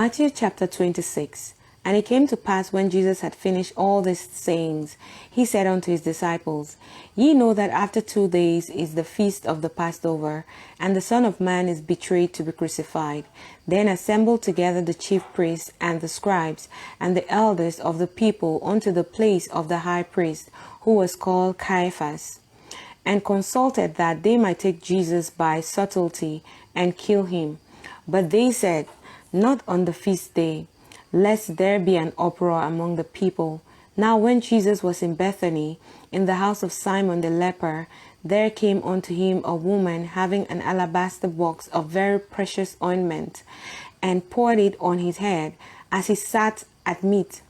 Matthew chapter 26. And it came to pass, when Jesus had finished all these sayings, he said unto his disciples, Ye know that after 2 days is the feast of the Passover, and the Son of Man is betrayed to be crucified. Then assembled together the chief priests and the scribes and the elders of the people unto the place of the high priest, who was called Caiaphas, and consulted that they might take Jesus by subtlety and kill him. But they said, Not on the feast day, lest there be an uproar among the people. Now when Jesus was in Bethany, in the house of Simon the leper, there came unto him a woman having an alabaster box of very precious ointment, and poured it on his head as he sat at meat.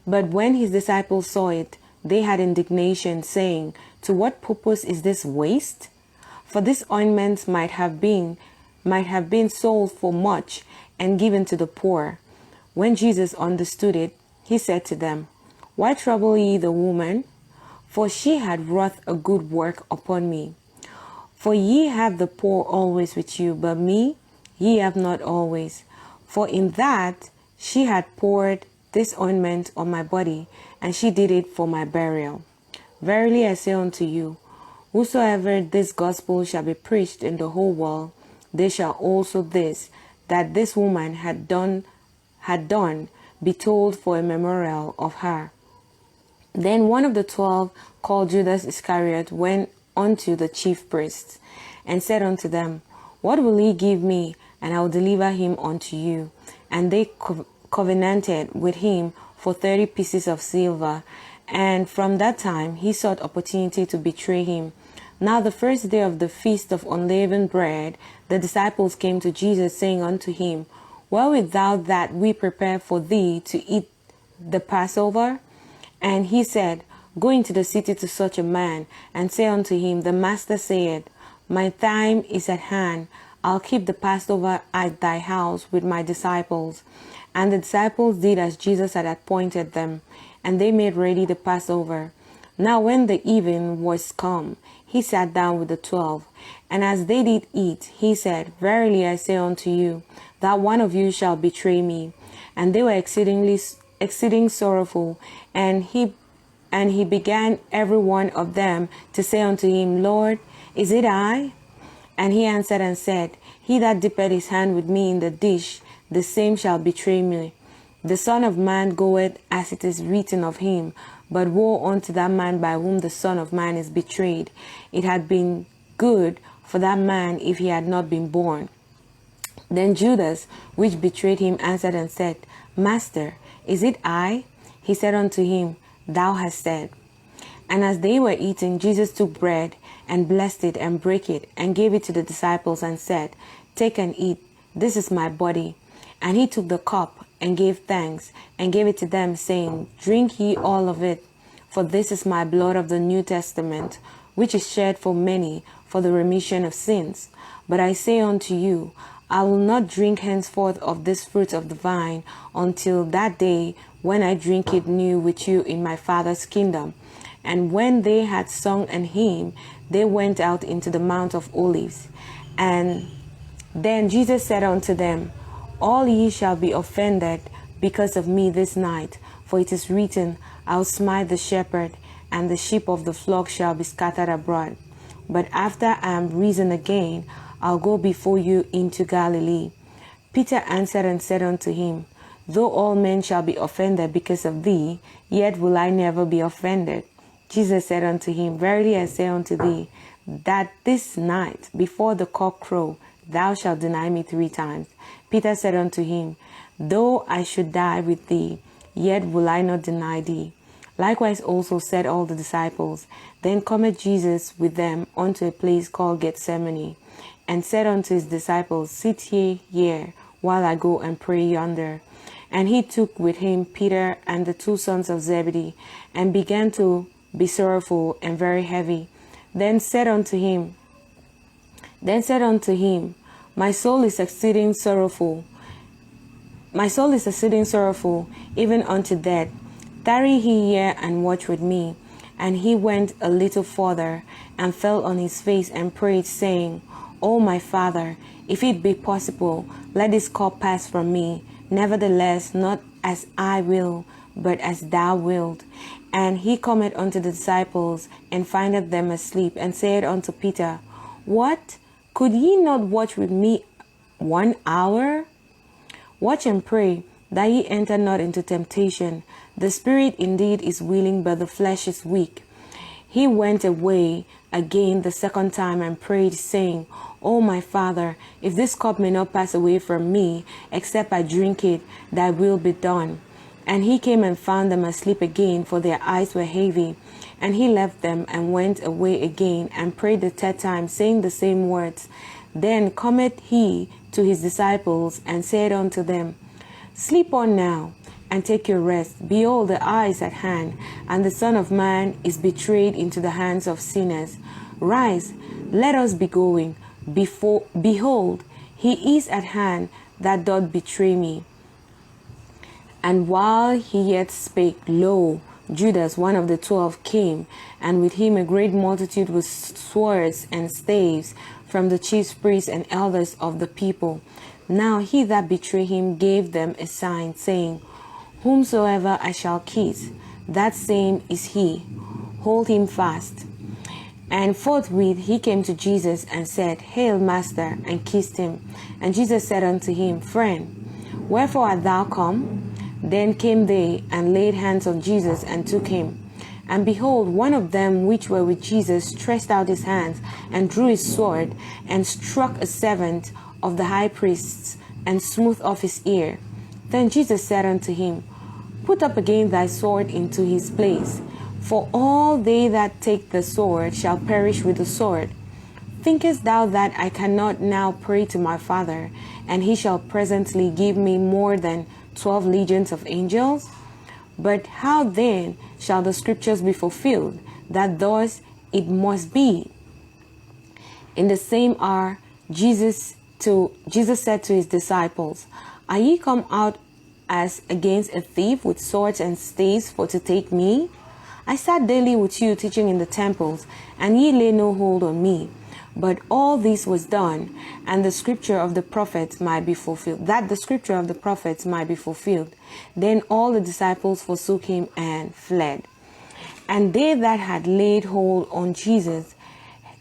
But when his disciples saw it, they had indignation, saying, To what purpose is this waste? For this ointment might have been sold for much and given to the poor. When Jesus understood it, he said to them, Why trouble ye the woman? For she had wrought a good work upon me. For ye have the poor always with you, but me ye have not always. For in that she had poured this ointment on my body, and she did it for my burial. Verily I say unto you, whosoever this gospel shall be preached in the whole world, they shall also this, that this woman had done, be told for a memorial of her. Then one of the 12, called Judas Iscariot, went unto the chief priests, and said unto them, What will ye give me, and I will deliver him unto you? And they covenanted with him for 30 pieces of silver, and from that time he sought opportunity to betray him. Now the first day of the feast of unleavened bread, the disciples came to Jesus, saying unto him, Where wilt thou that we prepare for thee to eat the Passover? And he said, Go into the city to such a man, and say unto him, The Master saith, My time is at hand. I'll keep the Passover at thy house with my disciples. And the disciples did as Jesus had appointed them, and they made ready the Passover. Now when the even was come, he sat down with the 12. And as they did eat, he said, Verily I say unto you, that one of you shall betray me. And they were exceeding sorrowful. And he began every one of them to say unto him, Lord, is it I? And he answered and said, He that dippeth his hand with me in the dish, the same shall betray me. The Son of Man goeth as it is written of him, but woe unto that man by whom the Son of Man is betrayed. It had been good for that man if he had not been born. Then Judas, which betrayed him, answered and said, Master, is it I? He said unto him, Thou hast said. And as they were eating, Jesus took bread, and blessed it, and brake it, and gave it to the disciples, and said, Take and eat, this is my body. And he took the cup, and gave thanks, and gave it to them, saying, Drink ye all of it, for this is my blood of the New Testament, which is shed for many for the remission of sins. But I say unto you, I will not drink henceforth of this fruit of the vine until that day when I drink it new with you in my Father's kingdom. And when they had sung an hymn, they went out into the Mount of Olives. And then Jesus said unto them, All ye shall be offended because of me this night, for it is written, I will smite the shepherd, and the sheep of the flock shall be scattered abroad. But after I am risen again, I'll go before you into Galilee. Peter answered and said unto him, Though all men shall be offended because of thee, yet will I never be offended. Jesus said unto him, Verily I say unto thee, that this night, before the cock crow, thou shalt deny me 3 times. Peter said unto him, Though I should die with thee, yet will I not deny thee. Likewise also said all the disciples. Then cometh Jesus with them unto a place called Gethsemane, and said unto his disciples, Sit ye here, while I go and pray yonder. And he took with him Peter and the 2 sons of Zebedee, and began to be sorrowful and very heavy. Then said unto him, My soul is exceeding sorrowful, even unto death. Tarry ye here and watch with me. And he went a little further, and fell on his face and prayed, saying, O my Father, if it be possible, let this cup pass from me. Nevertheless, not as I will, but as thou wilt. And he cometh unto the disciples, and findeth them asleep, and said unto Peter, What? Could ye not watch with me 1 hour? Watch and pray, that ye enter not into temptation. The spirit indeed is willing, but the flesh is weak. He went away again the second time and prayed, saying, O my Father, if this cup may not pass away from me, except I drink it, thy will be done. And he came and found them asleep again, for their eyes were heavy. And he left them and went away again and prayed the third time, saying the same words. Then cometh he to his disciples and said unto them, Sleep on now, and take your rest. Behold, the hour is at hand, and the Son of Man is betrayed into the hands of sinners. Rise, let us be going. Behold, he is at hand that doth betray me. And while he yet spake, lo, Judas, one of the 12, came, and with him a great multitude with swords and staves from the chief priests and elders of the people. Now he that betrayed him gave them a sign, saying, Whomsoever I shall kiss, that same is he. Hold him fast. And forthwith he came to Jesus and said, Hail, Master, and kissed him. And Jesus said unto him, Friend, wherefore art thou come? Then came they and laid hands on Jesus and took him. And behold, one of them which were with Jesus stretched out his hands and drew his sword and struck a servant of the high priests and smote off his ear. Then Jesus said unto him, Put up again thy sword into his place, for all they that take the sword shall perish with the sword. Thinkest thou that I cannot now pray to my Father, and he shall presently give me more than 12 legions of angels? But how then shall the scriptures be fulfilled, that thus it must be? In the same hour Jesus said to his disciples, Are ye come out as against a thief with swords and staves for to take me? I sat daily with you teaching in the temples, and ye lay no hold on me. But all this was done, and the scripture of the prophets might be fulfilled, that the scripture of the prophets might be fulfilled. Then all the disciples forsook him and fled. And they that had laid hold on Jesus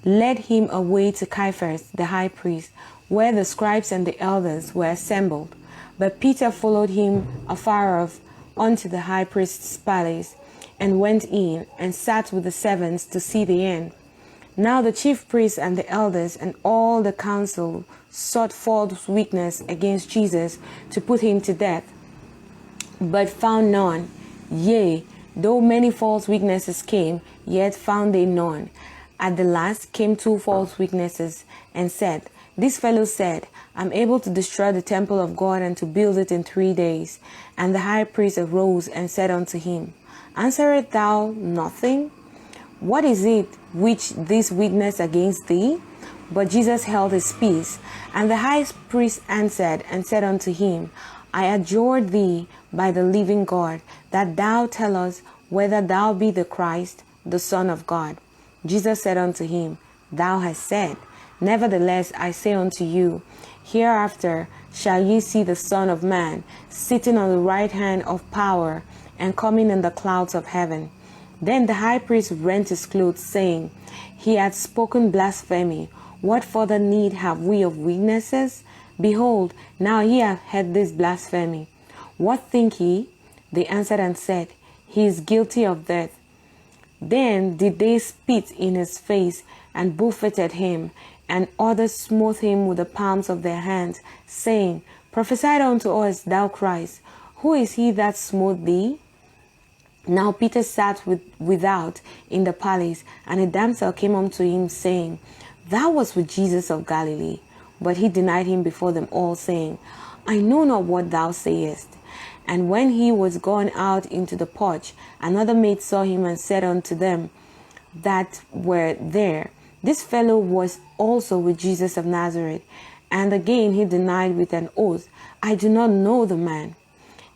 led him away to Caiaphas the high priest, where the scribes and the elders were assembled. But Peter followed him afar off unto the high priest's palace, and went in and sat with the servants to see the end. Now the chief priests and the elders and all the council sought false witness against Jesus to put him to death, but found none. Yea, though many false witnesses came, yet found they none. At the last came 2 false witnesses, and said, This fellow said, I'm able to destroy the temple of God and to build it in 3 days. And the high priest arose and said unto him, Answerest thou nothing? What is it which this witness against thee? But Jesus held his peace. And the high priest answered and said unto him, I adjure thee by the living God, that thou tell us whether thou be the Christ, the Son of God. Jesus said unto him, Thou hast said. Nevertheless, I say unto you, hereafter shall ye see the Son of Man sitting on the right hand of power, and coming in the clouds of heaven. Then the high priest rent his clothes, saying, He hath spoken blasphemy. What further need have we of witnesses? Behold, now ye have heard this blasphemy. What think ye? They answered and said, He is guilty of death. Then did they spit in his face, and buffeted him, and others smote him with the palms of their hands, saying, Prophesy unto us, thou Christ. Who is he that smote thee? Now Peter sat without in the palace, and a damsel came unto him, saying, Thou wast with Jesus of Galilee. But he denied him before them all, saying, I know not what thou sayest. And when he was gone out into the porch, another maid saw him and said unto them that were there, This fellow was also with Jesus of Nazareth. And again he denied with an oath, I do not know the man.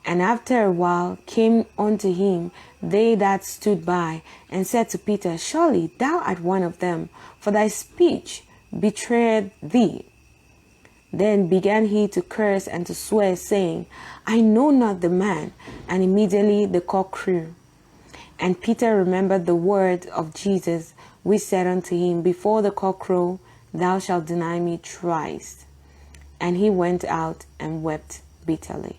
And after a while came unto him they that stood by, and said to Peter, Surely thou art one of them, for thy speech betrayed thee. Then began he to curse and to swear, saying, I know not the man. And immediately the cock crew. And Peter remembered the word of Jesus, which said unto him, Before the cock crow, thou shalt deny me thrice. And he went out and wept bitterly.